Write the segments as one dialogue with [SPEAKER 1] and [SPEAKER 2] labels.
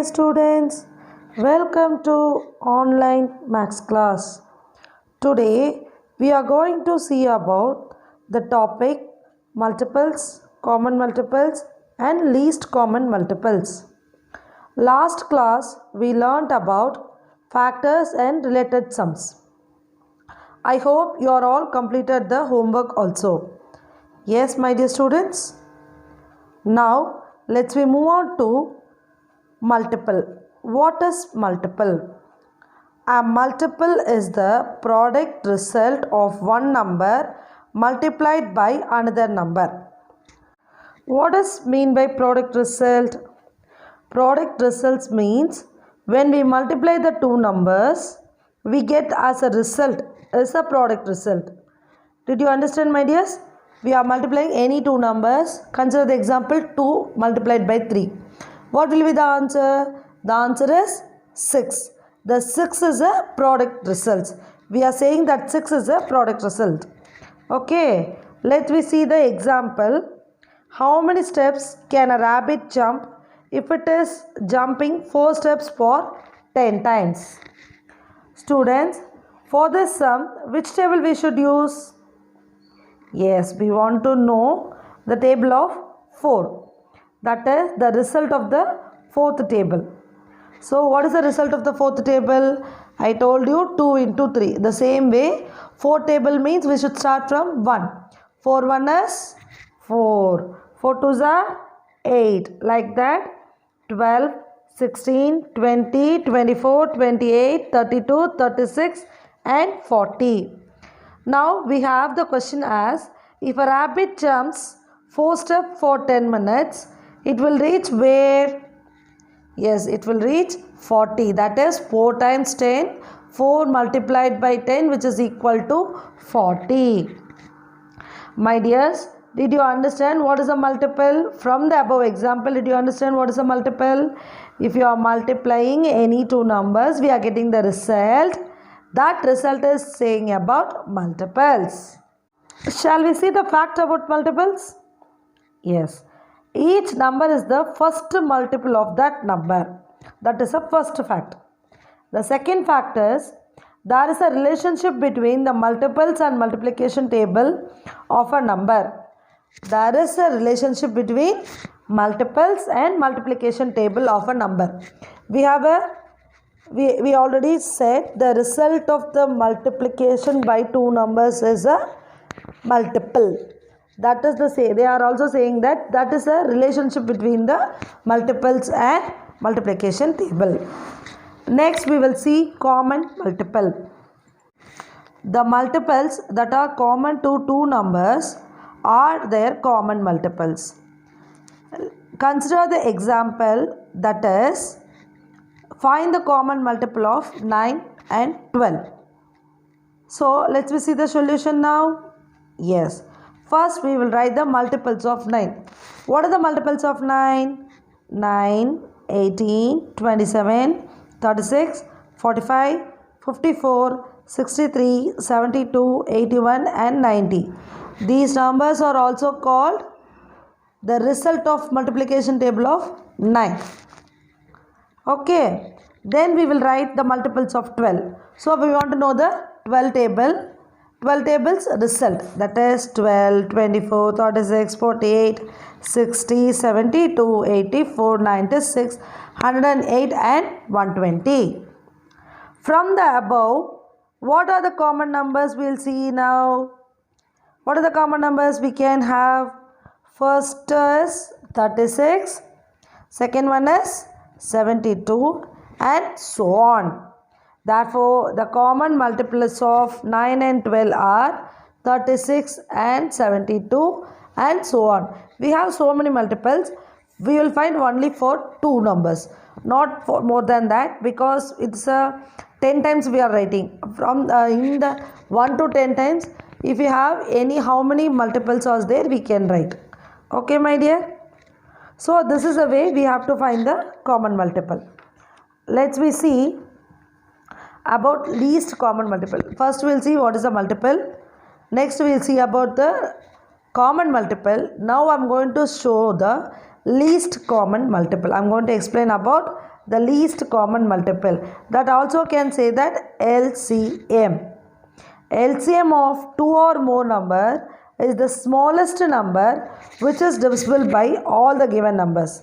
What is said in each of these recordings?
[SPEAKER 1] dear students, welcome to online maths class. Today we are going to see about the topic multiples, common multiples and least common multiples. Last class we learnt about factors and related sums. I hope you are all completed the homework also. Yes, my dear students. Now let's we move on to multiple. What is multiple? A multiple is the product result of one number multiplied by another number. What does mean by product result? Product results means when we multiply the two numbers, we get as a result is a product result. Did you understand, my dears? We are multiplying any two numbers. Consider the example 2 multiplied by 3. What will be the answer? The answer is 6. The 6 is a product result. We are saying that 6 is a product result. Okay, let me see the example. How many steps can a rabbit jump if it is jumping 4 steps for 10 times? Students, for this sum, which table we should use? Yes, we want to know the table of 4. That is the result of the fourth table. So, what is the result of the fourth table? I told you 2 into 3. The same way, 4 table means we should start from 1. 4 1 is 4. 4 2s are 8. Like that, 12, 16, 20, 24, 28, 32, 36 and 40. Now we have the question as if a rabbit jumps 4 steps for 10 minutes, it will reach where? Yes, it will reach 40. That is 4 times 10. 4 multiplied by 10 which is equal to 40. My dears, did you understand what is a multiple? From the above example, did you understand what is a multiple? If you are multiplying any two numbers, we are getting the result. That result is saying about multiples. Shall we see the fact about multiples? Yes. Each number is the first multiple of that number. That is a first fact. The second fact is there is a relationship between the multiples and multiplication table of a number. There is a relationship between multiples and multiplication table of a number. We already said the result of the multiplication by two numbers is a multiple. That is the say. They are also saying that is a relationship between the multiples and multiplication table. Next we will see common multiple. The multiples that are common to two numbers are their common multiples. Consider the example, that is find the common multiple of 9 and 12. So let's see the solution now. Yes. First we will write the multiples of 9. What are the multiples of 9? 9, 18, 27, 36, 45, 54, 63, 72, 81 and 90. These numbers are also called the result of multiplication table of 9. Okay. Then we will write the multiples of 12. So we want to know the 12 table. 12 tables result, that is 12, 24, 36, 48, 60, 72, 84, 96, 108 and 120. From the above, what are the common numbers we will see now? What are the common numbers we can have? First is 36, second one is 72 and so on. Therefore, the common multiples of 9 and 12 are 36 and 72 and so on. We have so many multiples. We will find only for two numbers, not for more than that, because it's 10 times we are writing. From in the 1 to 10 times, if you have how many multiples are there, we can write. Okay, my dear. So, this is the way we have to find the common multiple. Let's see about least common multiple. First we will see what is a multiple. Next we will see about the common multiple. Now I am going to show the least common multiple. I am going to explain about the least common multiple. That also can say that LCM. LCM of two or more number is the smallest number which is divisible by all the given numbers.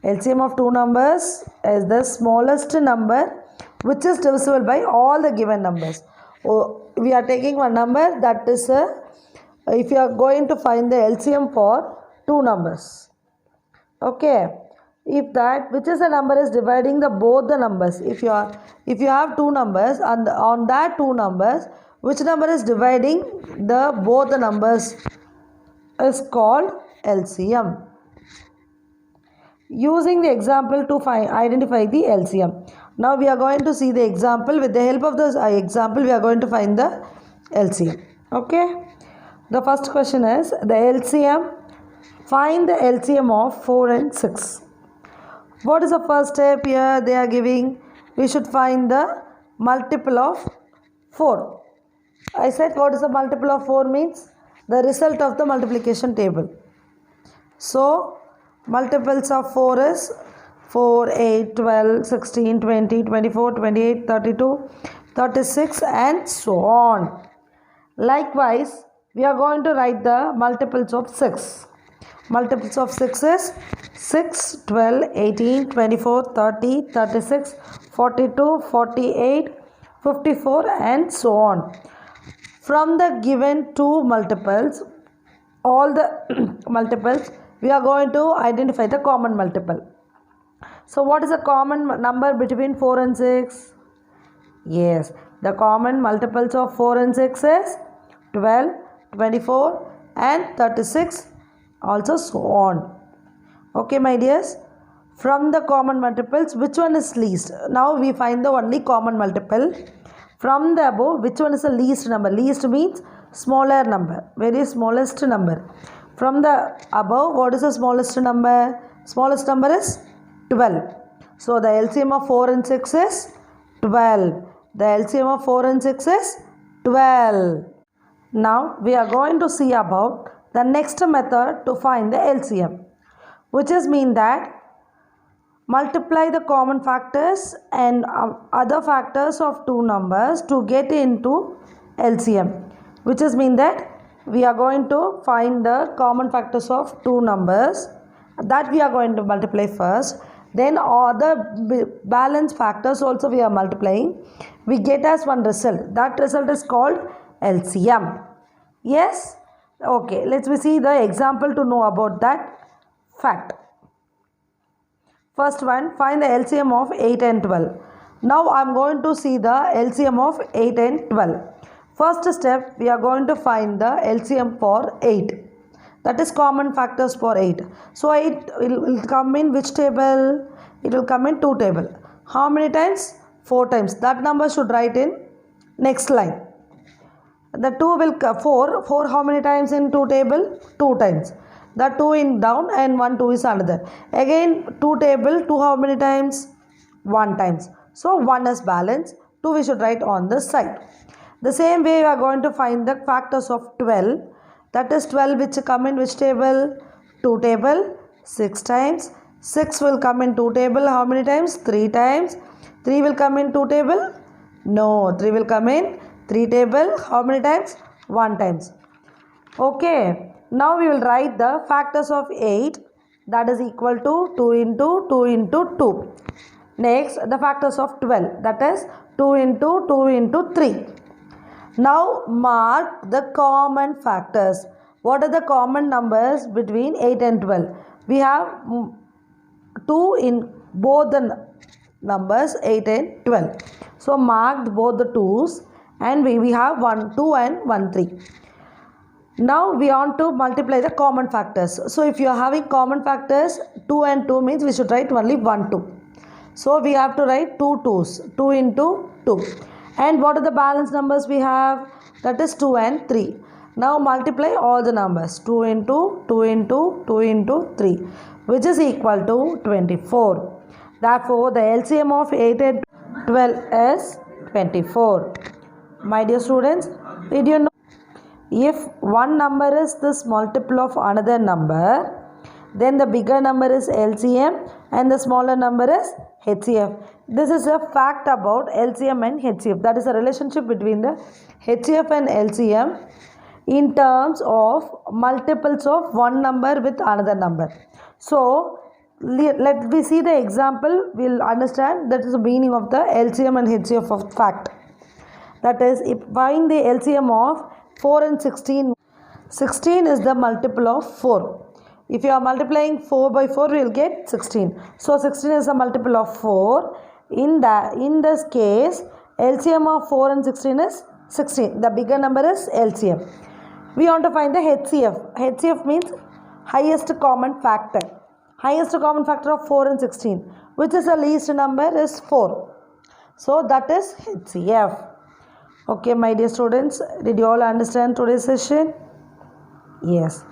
[SPEAKER 1] LCM of two numbers is the smallest number which is divisible by all the given numbers. We are taking one number, that is if you are going to find the LCM for two numbers. Okay, if that which is the number is dividing the both the numbers, if you have two numbers and on that two numbers, which number is dividing the both the numbers is called LCM. Using the example to identify the LCM. Now we are going to see the example. With the help of this example, we are going to find the LCM. Okay. The first question is the LCM. Find the LCM of 4 and 6. What is the first step here? They are giving, we should find the multiple of 4. I said what is the multiple of 4 means? The result of the multiplication table. So, multiples of 4 is 4, 8, 12, 16, 20, 24, 28, 32, 36 and so on. Likewise, we are going to write the multiples of 6. Multiples of 6 is 6, 12, 18, 24, 30, 36, 42, 48, 54 and so on. From the given two multiples, all the multiples, we are going to identify the common multiple. So what is the common number between 4 and 6? Yes, the common multiples of 4 and 6 is 12, 24 and 36, also so on. Okay, my dears. From the common multiples, which one is least? Now we find the only common multiple. From the above, which one is the least number? Least means smaller number, very smallest number. From the above, what is the smallest number? Smallest number is 12. So the LCM of 4 and 6 is 12. The LCM of 4 and 6 is 12. Now we are going to see about the next method to find the LCM, which is mean that multiply the common factors and other factors of two numbers to get into LCM, which is mean that we are going to find the common factors of two numbers that we are going to multiply first. Then other balance factors also we are multiplying. We get as one result. That result is called LCM. Yes? Okay, let's see the example to know about that fact. First one, find the LCM of 8 and 12. Now I am going to see the LCM of 8 and 12. First step, we are going to find the LCM for 8. That is common factors for 8. So 8 will come in which table? It will come in 2 table. How many times? 4 times. That number should write in next line. The 2 will 4 how many times in 2 table? 2 times. The 2 in down and 1 2 is another. Again 2 table, 2 how many times? 1 times. So 1 is balance, 2 we should write on the side. The same way we are going to find the factors of 12. That is 12 which come in which table? 2 table, 6 times. 6 will come in 2 table, how many times? 3 times. 3 will come in 2 table? No, 3 will come in 3 table, how many times? 1 times. Okay, now we will write the factors of 8, that is equal to 2 into 2 into 2. Next, the factors of 12, that is 2 into 2 into 3. Now mark the common factors. What are the common numbers between 8 and 12? We have 2 in both the numbers 8 and 12. So mark both the 2's and we have 1 2 and 1 3. Now we want to multiply the common factors. So if you are having common factors 2 and 2 means we should write only 1 2. So we have to write 2 2's, 2 into 2. And what are the balance numbers we have? That is 2 and 3. Now multiply all the numbers 2 into 2 into 2 into 3, which is equal to 24. Therefore the LCM of 8 and 12 is 24. My dear students, did you know if one number is this multiple of another number, then the bigger number is LCM and the smaller number is HCF. This is a fact about LCM and HCF. That is a relationship between the HCF and LCM in terms of multiples of one number with another number. So let me see the example. We'll understand that is the meaning of the LCM and HCF of fact. That is, if find the LCM of 4 and 16. 16 is the multiple of 4. If you are multiplying 4 by 4, we will get 16. So 16 is a multiple of 4. In this case, LCM of 4 and 16 is 16. The bigger number is LCM. We want to find the HCF. HCF means highest common factor. Highest common factor of 4 and 16. Which is the least number is 4. So that is HCF. Okay, my dear students, did you all understand today's session? Yes.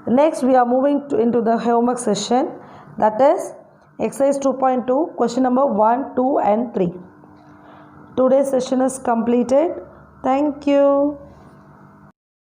[SPEAKER 1] Next, we are moving into the homework session. That is exercise 2.2, question number 1, 2 and 3. Today's session is completed. Thank you.